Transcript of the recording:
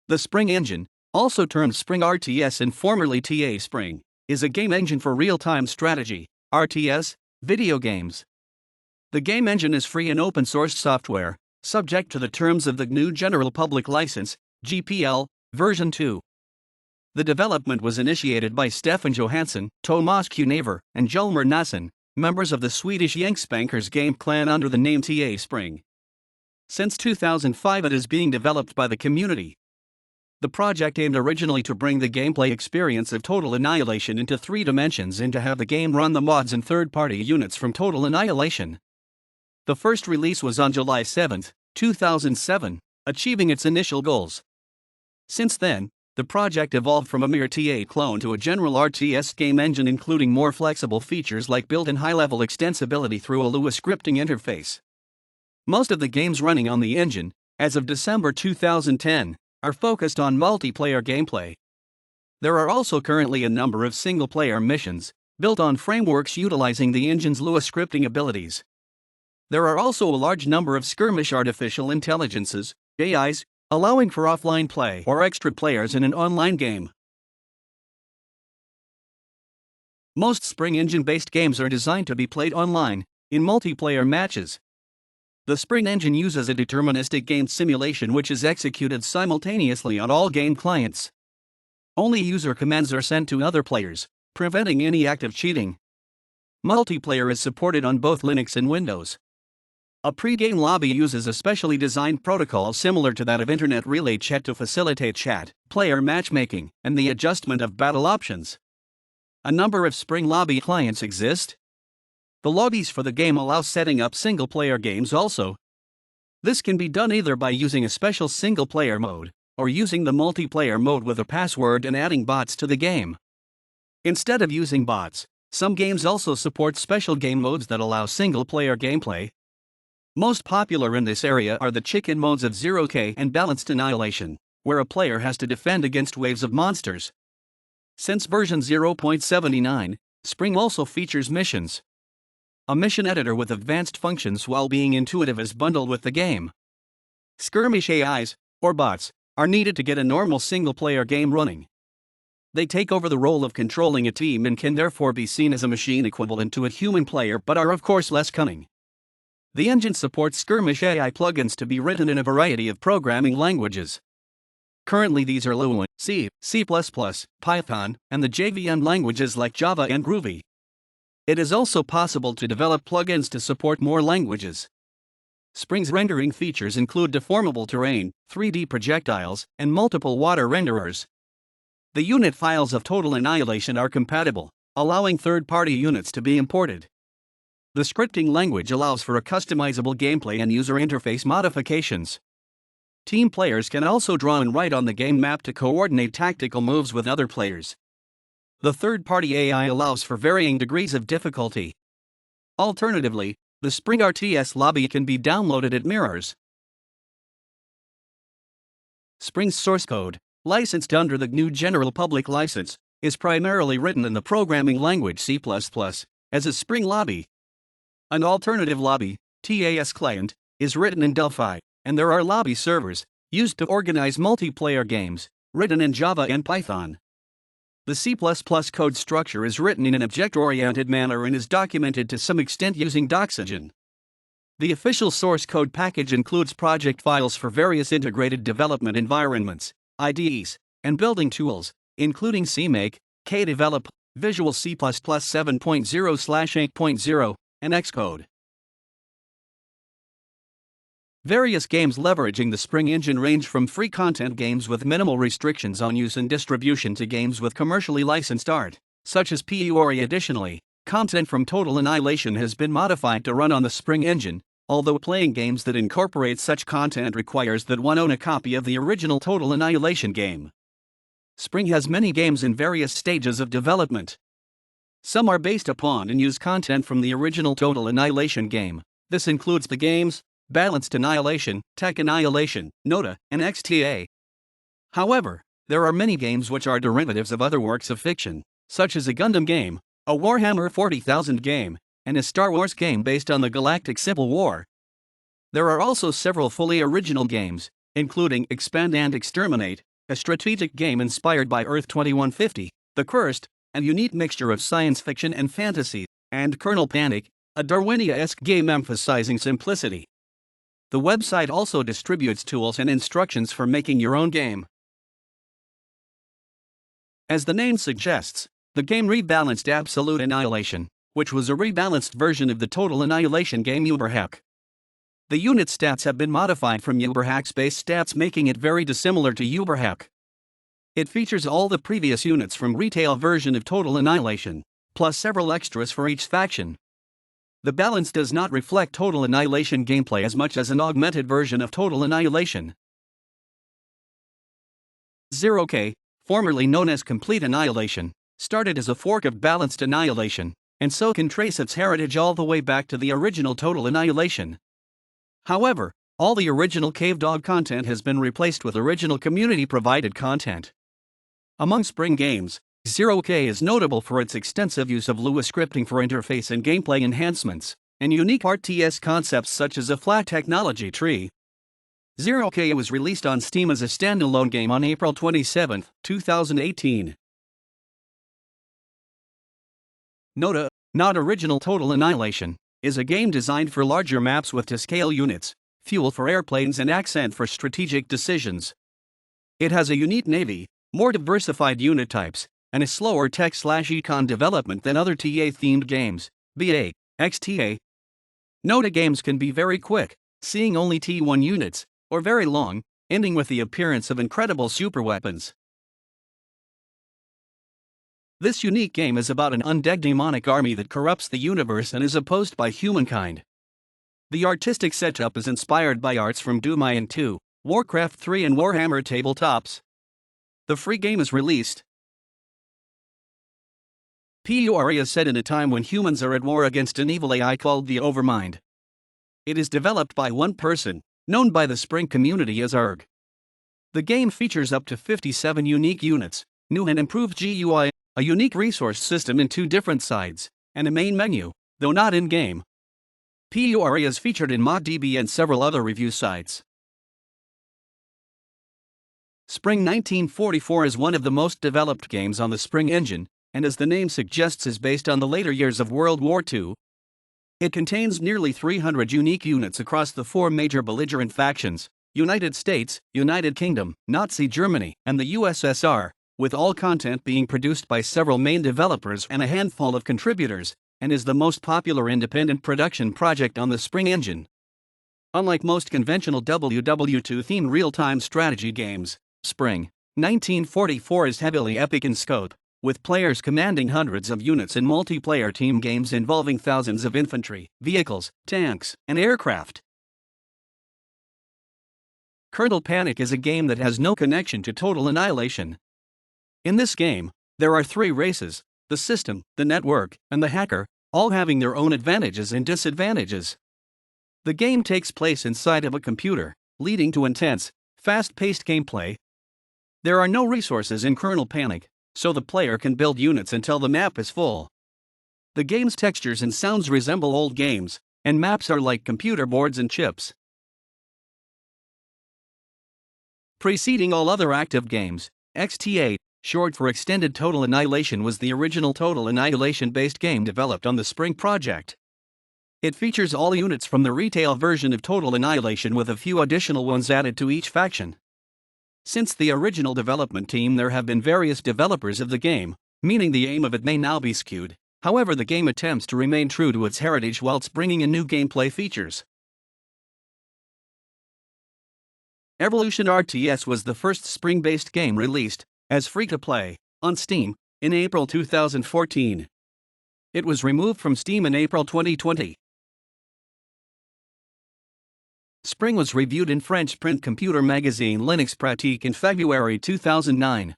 The Spring engine, also termed Spring RTS and formerly TA Spring, is a game engine for real-time strategy, RTS, video games. The game engine is free and open-source software, subject to the terms of the GNU General Public License, GPL, version 2. The development was initiated by Stefan Johansson, Tomas Kunaver, and Hjalmar Nasson, members of the Swedish Yankspankers game clan under the name TA Spring. Since 2005 it is being developed by the community. The project aimed originally to bring the gameplay experience of Total Annihilation into 3 dimensions and to have the game run the mods and third-party units from Total Annihilation. The first release was on July 7, 2007, achieving its initial goals. Since then, the project evolved from a mere TA clone to a general RTS game engine including more flexible features like built-in high-level extensibility through a Lua scripting interface. Most of the games running on the engine, as of December 2010, are focused on multiplayer gameplay. There are also currently a number of single-player missions, built on frameworks utilizing the engine's Lua scripting abilities. There are also a large number of skirmish artificial intelligences, AIs, allowing for offline play or extra players in an online game. Most Spring engine-based games are designed to be played online, in multiplayer matches. The Spring engine uses a deterministic game simulation which is executed simultaneously on all game clients. Only user commands are sent to other players, preventing any active cheating. Multiplayer is supported on both Linux and Windows. A pre-game lobby uses a specially designed protocol similar to that of Internet Relay Chat to facilitate chat, player matchmaking, and the adjustment of battle options. A number of Spring lobby clients exist. The lobbies for the game allow setting up single-player games also. This can be done either by using a special single-player mode, or using the multiplayer mode with a password and adding bots to the game. Instead of using bots, some games also support special game modes that allow single-player gameplay. Most popular in this area are the chicken modes of 0K and Balanced Annihilation, where a player has to defend against waves of monsters. Since version 0.79, Spring also features missions. A mission editor with advanced functions while being intuitive is bundled with the game. Skirmish AIs, or bots, are needed to get a normal single-player game running. They take over the role of controlling a team and can therefore be seen as a machine equivalent to a human player but are of course less cunning. The engine supports Skirmish AI plugins to be written in a variety of programming languages. Currently these are Lua, C, C++, Python, and the JVM languages like Java and Groovy. It is also possible to develop plugins to support more languages. Spring's rendering features include deformable terrain, 3D projectiles, and multiple water renderers. The unit files of Total Annihilation are compatible, allowing third-party units to be imported. The scripting language allows for a customizable gameplay and user interface modifications. Team players can also draw and write on the game map to coordinate tactical moves with other players. The third-party AI allows for varying degrees of difficulty. Alternatively, the Spring RTS lobby can be downloaded at Mirrors. Spring's source code, licensed under the GNU General Public License, is primarily written in the programming language C++, as a Spring lobby. An alternative lobby, TAS client, is written in Delphi, and there are lobby servers, used to organize multiplayer games, written in Java and Python. The C++ code structure is written in an object-oriented manner and is documented to some extent using Doxygen. The official source code package includes project files for various integrated development environments, IDEs, and building tools, including CMake, KDevelop, Visual C++ 7.0/8.0, and Xcode. Various games leveraging the Spring engine range from free content games with minimal restrictions on use and distribution to games with commercially licensed art, such as PUORI. Additionally, content from Total Annihilation has been modified to run on the Spring engine, although playing games that incorporate such content requires that one own a copy of the original Total Annihilation game. Spring has many games in various stages of development. Some are based upon and use content from the original Total Annihilation game. This includes the games Balanced Annihilation, Tech Annihilation, Noda, and XTA. However, there are many games which are derivatives of other works of fiction, such as a Gundam game, a Warhammer 40,000 game, and a Star Wars game based on the Galactic Civil War. There are also several fully original games, including Expand and Exterminate, a strategic game inspired by Earth 2150, The Cursed, a unique mixture of science fiction and fantasy, and Kernel Panic, a Darwinia-esque game emphasizing simplicity. The website also distributes tools and instructions for making your own game. As the name suggests, the game rebalanced Absolute Annihilation, which was a rebalanced version of the Total Annihilation game Uberhack. The unit stats have been modified from Uberhack's base stats, making it very dissimilar to Uberhack. It features all the previous units from retail version of Total Annihilation, plus several extras for each faction. The balance does not reflect Total Annihilation gameplay as much as an augmented version of Total Annihilation. 0K, formerly known as Complete Annihilation, started as a fork of Balanced Annihilation, and so can trace its heritage all the way back to the original Total Annihilation. However, all the original Cave Dog content has been replaced with original community-provided content. Among Spring games, 0K is notable for its extensive use of Lua scripting for interface and gameplay enhancements, and unique RTS concepts such as a flat technology tree. 0K was released on Steam as a standalone game on April 27, 2018. Nota, not original Total Annihilation, is a game designed for larger maps with to-scale units, fuel for airplanes and accent for strategic decisions. It has a unique navy, more diversified unit types, and a slower tech/econ development than other TA-themed games, BA, XTA. Nota games can be very quick, seeing only T1 units, or very long, ending with the appearance of incredible superweapons. This unique game is about an undead demonic army that corrupts the universe and is opposed by humankind. The artistic setup is inspired by arts from Doom Iron 2, Warcraft 3 and Warhammer tabletops. The free game is released. PURE is set in a time when humans are at war against an evil AI called the Overmind. It is developed by one person, known by the Spring community as URG. The game features up to 57 unique units, new and improved GUI, a unique resource system in 2 different sides, and a main menu, though not in-game. PURE is featured in ModDB and several other review sites. Spring 1944 is one of the most developed games on the Spring engine, and as the name suggests is based on the later years of World War II. It contains nearly 300 unique units across the 4 major belligerent factions, United States, United Kingdom, Nazi Germany, and the USSR, with all content being produced by several main developers and a handful of contributors, and is the most popular independent production project on the Spring engine. Unlike most conventional WW2-themed real-time strategy games, Spring 1944 is heavily epic in scope, with players commanding hundreds of units in multiplayer team games involving thousands of infantry, vehicles, tanks, and aircraft. Kernel Panic is a game that has no connection to Total Annihilation. In this game, there are 3 races: the system, the network, and the hacker, all having their own advantages and disadvantages. The game takes place inside of a computer, leading to intense, fast-paced gameplay. There are no resources in Kernel Panic, so the player can build units until the map is full. The game's textures and sounds resemble old games, and maps are like computer boards and chips. Preceding all other active games, XTA, short for Extended Total Annihilation, was the original Total Annihilation-based game developed on the Spring project. It features all units from the retail version of Total Annihilation with a few additional ones added to each faction. Since the original development team, there have been various developers of the game, meaning the aim of it may now be skewed. However, the game attempts to remain true to its heritage whilst bringing in new gameplay features. Evolution RTS was the first Spring-based game released as free-to-play on Steam in April 2014. It was removed from Steam in April 2020. Spring was reviewed in French print computer magazine Linux Pratique in February 2009.